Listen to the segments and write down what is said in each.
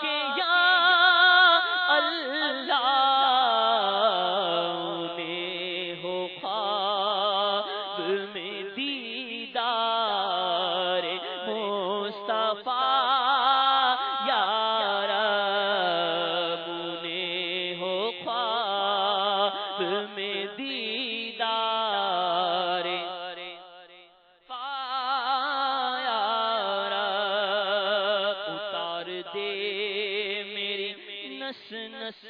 کہ یا اللہ انہیں ہو خواب میں دیدار مصطفیٰ یا رب انہیں ہو خواب میں دیدار نس نس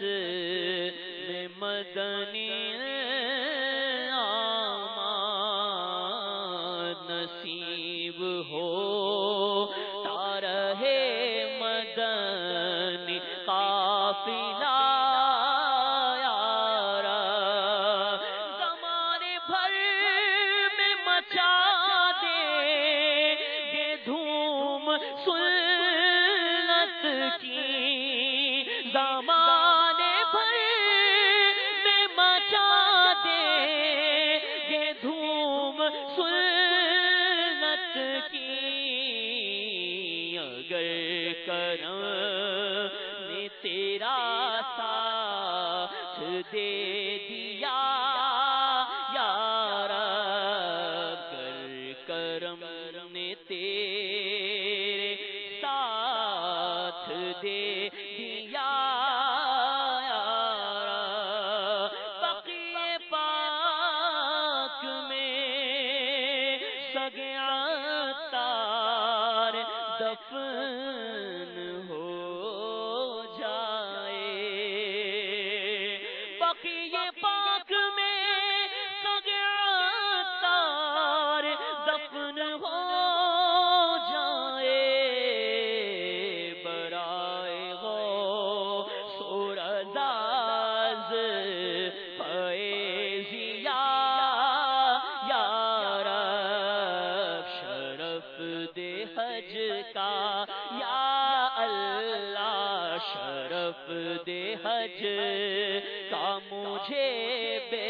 میں مدنی آماد نصیب ہو تارہ مدنی قافلہ یا رب زمانے بھر میں مچا دے یہ دھوم سنت کی زمانے بھر میں مچا دے یہ دھوم سنت کی اگر کرم نے تیرا ساتھ دے دیا یا رب اگر کرم نے تیرے ساتھ دے دیا بقیع پاک میں سگے عطار دفن ہو جائے بقیع پاک میں سگے عطار دفن ہو جائے برائے غوث و رضاز فیضیہ یا رب شرف دے حج کا یا اللہ شرف دے حج کا مجھے بے